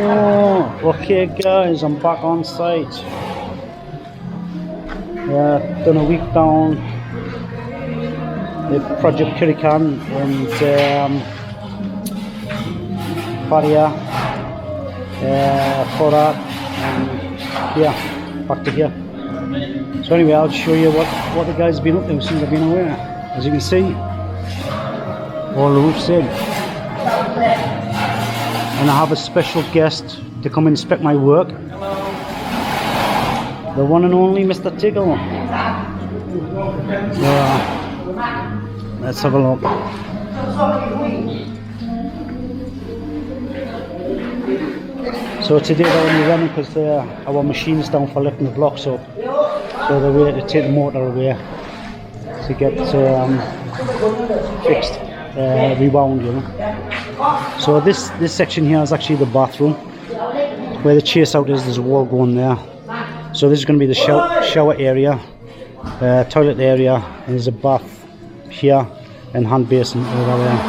Oh, okay guys, I'm back on site. Done a week down the Project Kirikan and Pattaya for that, and yeah, back to here. So anyway, I'll show you what the guys have been up to since I've been away. As you can see, all the roofs in. And I have a special guest to come and inspect my work. The one and only Mr Tickle. So, let's have a look. So today they're only running because our machine's down for lifting the blocks up. So they're ready to take the motor away to get fixed, rewound, you know. So this section here is actually the bathroom. Where the chase out is, there's a wall going there. So this is going to be the shower area, toilet area, and there's a bath here and hand basin over there,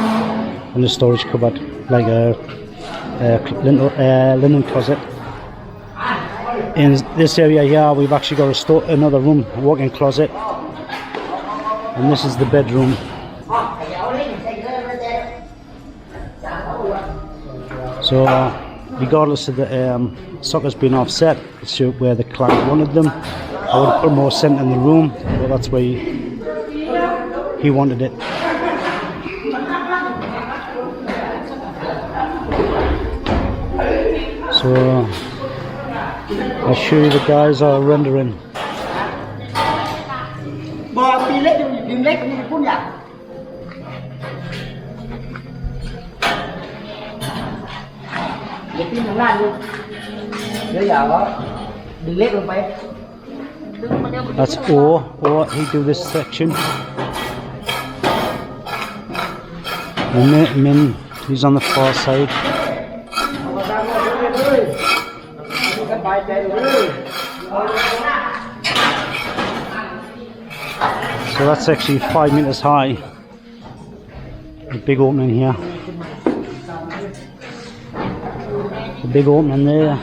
and the storage cupboard, like a linen closet. In this area here, we've actually got another room, a walk-in closet, and this is the bedroom. So regardless of the sockets being offset, it's where the client wanted them. I would have put more center in the room, but that's where he wanted it. So I'll show you the guys are rendering. That's or he do this section. And Min, he's on the far side. So that's actually 5 meters high. A big opening here. A big opening there.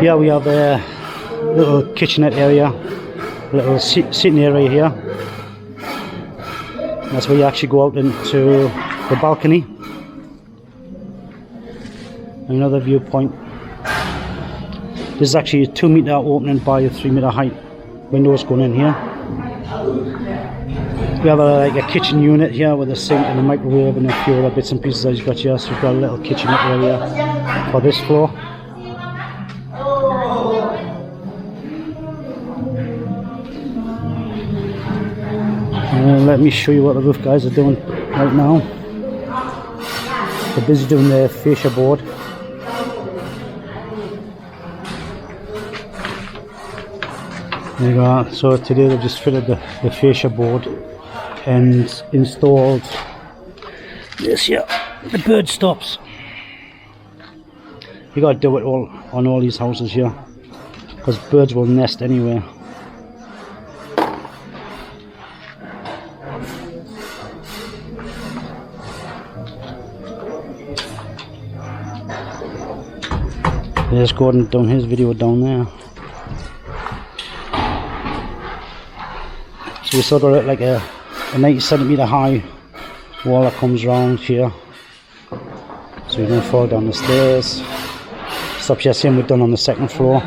Here we have a little kitchenette area, a little sitting area here. That's where you actually go out into the balcony. Another viewpoint. This is actually a 2 meter opening by a 3 meter height. Windows going in here. We have like a kitchen unit here with a sink and a microwave and a few other bits and pieces that you've got here. So we've got a little kitchenette area for this floor. Let me show you what the roof guys are doing right now. They're busy doing the fascia board. There you go. So today they've just fitted the fascia board and installed this here, the bird stops. You got to do it all on all these houses here because birds will nest anywhere. There's Gordon done his video down there. So we sort of like a 90 centimeter high wall that comes round here. So you're going to fall down the stairs. Stops here, same we've done on the second floor.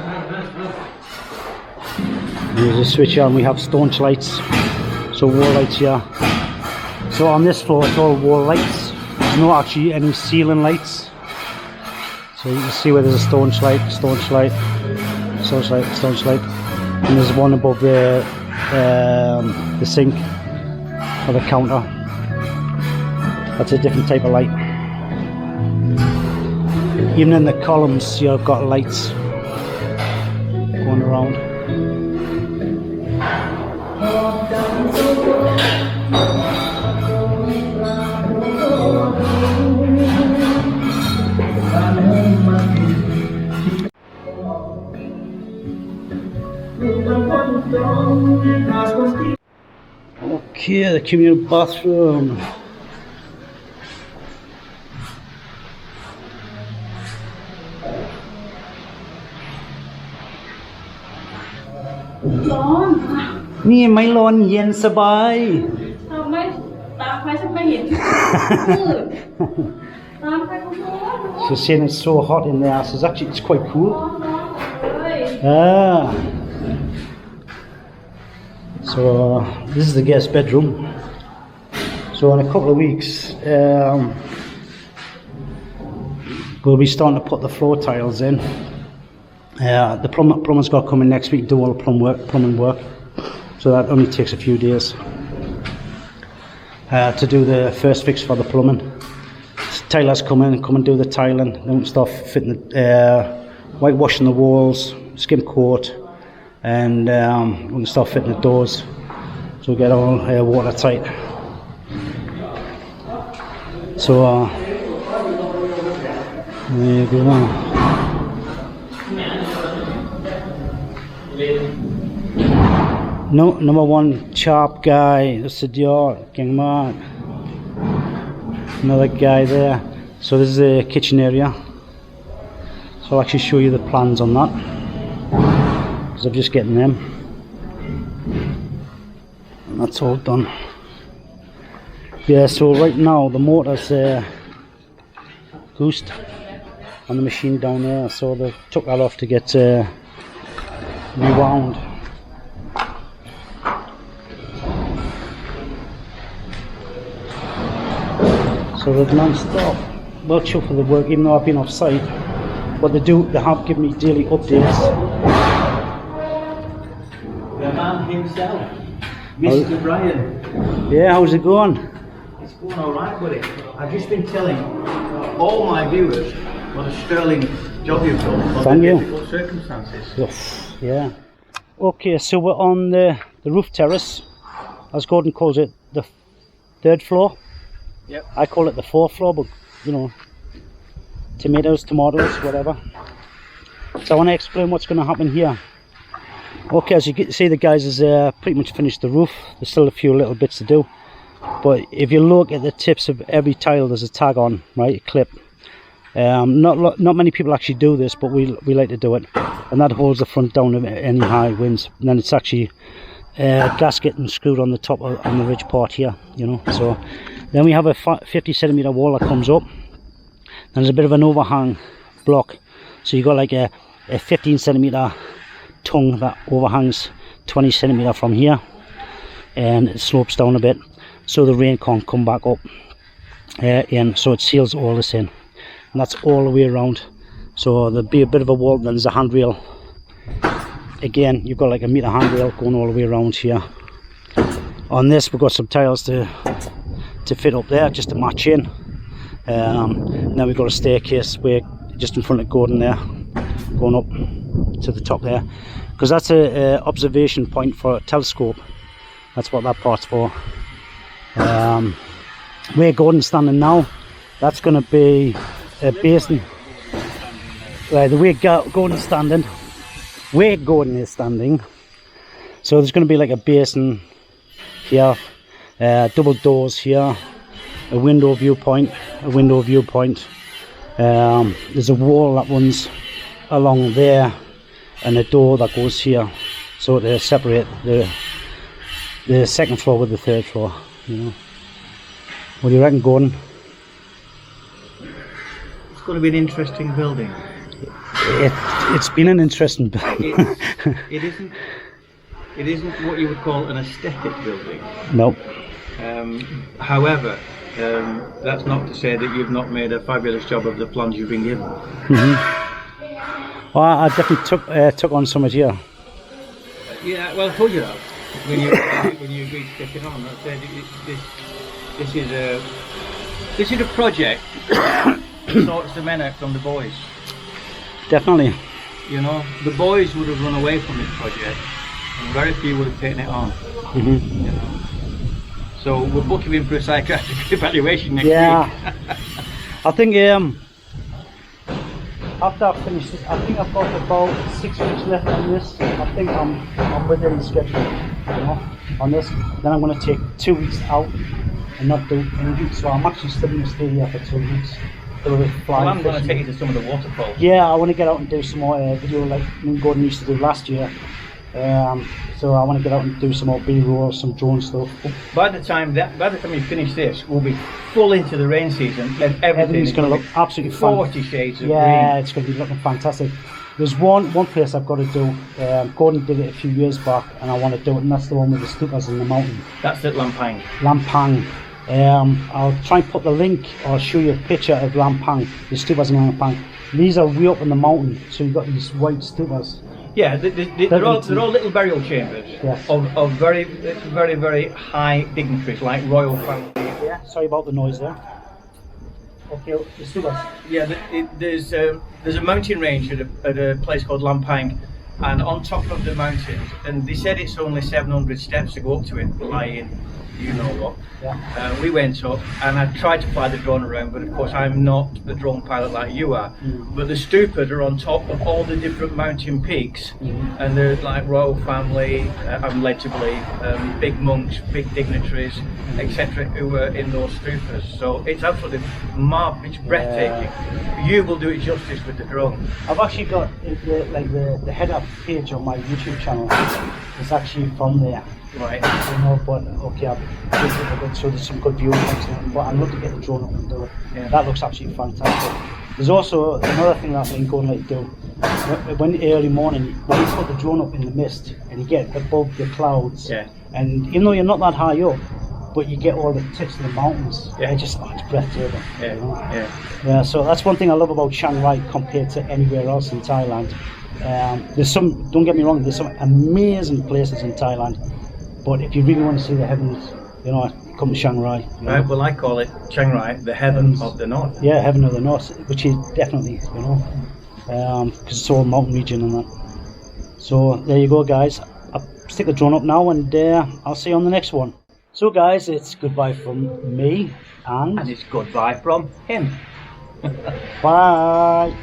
There's a switch here and we have staunch lights. So wall lights here. So on this floor it's all wall lights. There's no actually any ceiling lights. So you can see where there's a staunch light, staunch light, staunch light, staunch light, and there's one above the sink or the counter. That's a different type of light. Even in the columns, you've got lights going around. Okay, the communal bathroom. ร้อน นี่ไม่ร้อนเย็นสบาย ทำไมตาไฟฉันไม่เห็นมืดตาไฟก็ร้อน She's saying it's so hot in there. So it's quite cool. เลย Ah. So this is the guest bedroom. So in a couple of weeks, we'll be starting to put the floor tiles in. The plumber's got to come in next week, do all the plumbing work. So that only takes a few days to do the first fix for the plumbing. Tailors come and do the tiling. Then we start fitting the whitewashing the walls, skim coat, and we can start fitting the doors. So we get all watertight. So there you go. No, number one sharp guy. That's the yard. King Mark. Another guy there. So this is the kitchen area. So I'll actually show you the plans on that, because I'm just getting them. And that's all done. Yeah, so right now the motor's goosed on the machine down there, so they took that off to get rewound. So they're non-stop. Well, sure for the work, even though I've been off site. What they do, they have given me daily updates. The man himself, Mr Bryan. Yeah, how's it going? It's going alright, buddy. I've just been telling all my viewers what a sterling job you've done under Thank you. difficult circumstances. Yeah. Okay, so we're on the roof terrace, as Gordon calls it, the third floor. Yep. I call it the fourth floor, but you know, tomatoes, whatever. So I want to explain what's going to happen here. Okay, as you can see, the guys has pretty much finished the roof. There's still a few little bits to do, but if you look at the tips of every tile, there's a tag on, right, a clip. Not many people actually do this, but we like to do it, and that holds the front down of any high winds. And then it's actually gasket and screwed on the top on the ridge part here, you know. So then we have a 50 centimeter wall that comes up. There's a bit of an overhang block, so you got like a 15 centimeter tongue that overhangs 20 centimeter from here, and it slopes down a bit, so the rain can't come back up in. So it seals all this in, and that's all the way around. So there'll be a bit of a wall. Then there's a handrail. Again, you've got like a meter handrail going all the way around here. On this, we've got some tiles to fit up there just to match in. Now we've got a staircase way just in front of Gordon there, going up to the top there, because that's a observation point for a telescope. That's what that part's for. Where Gordon's standing now, that's going to be a basin. Right, the way Gordon's standing, where Gordon is standing, so there's going to be like a basin here, double doors here, a window viewpoint, there's a wall that runs along there, and a door that goes here, so to separate the second floor with the third floor, you know. What do you reckon, Gordon? It's going to be an interesting building. It's been an interesting building. It isn't what you would call an aesthetic building. Nope. However, that's not to say that you've not made a fabulous job of the plans you've been given. Well, I definitely took on some of it here. Yeah, well, I told you that when you agreed to take it on. I said this is a project that sorts the men out from the boys. Definitely. You know, the boys would have run away from this project, and very few would have taken it on. You know? So we'll book you in for a psychiatric evaluation next week. I think after I finish this, I think I've got about 6 weeks left on this. I think I'm within the schedule, you know, on this. Then I'm going to take 2 weeks out and not do anything. So I'm actually still going to stay here for 2 weeks. Well, I'm going to take you to some of the waterfalls. Yeah, I want to get out and do some more video like me and Gordon used to do last year. So I want to get out and do some more B-roll, some drone stuff. By the time you finish this, we'll be full into the rain season. Then Everything's going to look absolutely fun. 40 shades of green. Yeah, it's going to be looking fantastic. There's one place I've got to do. Gordon did it a few years back, and I want to do it, and that's the one with the stupas in the mountain. That's at Lampang. Lampang. I'll try and put the link, or show you a picture of Lampang, the stupas in Lampang. These are way up in the mountain, so you've got these white stupas. Yeah, they're all little burial chambers, yes, of very, very high dignitaries, like royal family. Yeah, sorry about the noise there. Okay, the stupas. Yeah, there's a mountain range at a place called Lampang, and on top of the mountain, and they said it's only 700 steps to go up to it, lying, you know what. Yeah. We went up, and I tried to fly the drone around, but of course I'm not a drone pilot like you are. But the stupas are on top of all the different mountain peaks, and they're like royal family, I'm led to believe, big monks, big dignitaries, etc., who were in those stupas. So it's absolutely it's breathtaking. You will do it justice with the drone. I've actually got the header page on my YouTube channel. It's actually from there. Right. You know, but okay, so there's some good views, but I'd love to get the drone up and do it. Yeah. That looks absolutely fantastic. There's also another thing that I'm going to do. When early morning, when you put the drone up in the mist and you get above the clouds, yeah, and even though you're not that high up, but you get all the tips of the mountains. Yeah, it's breathtaking. Yeah, you know? yeah. So that's one thing I love about Chiang Rai compared to anywhere else in Thailand. There's some, don't get me wrong, there's some amazing places in Thailand, but if you really want to see the heavens, you know, come to Chiang Rai. Right, well, I call it Chiang Rai, the heaven of the north. Yeah, heaven of the north, which is definitely, you know, because it's all mountain region and that. So there you go, guys. I'll stick the drone up now, and I'll see you on the next one. So guys, it's goodbye from me, and it's goodbye from him. bye.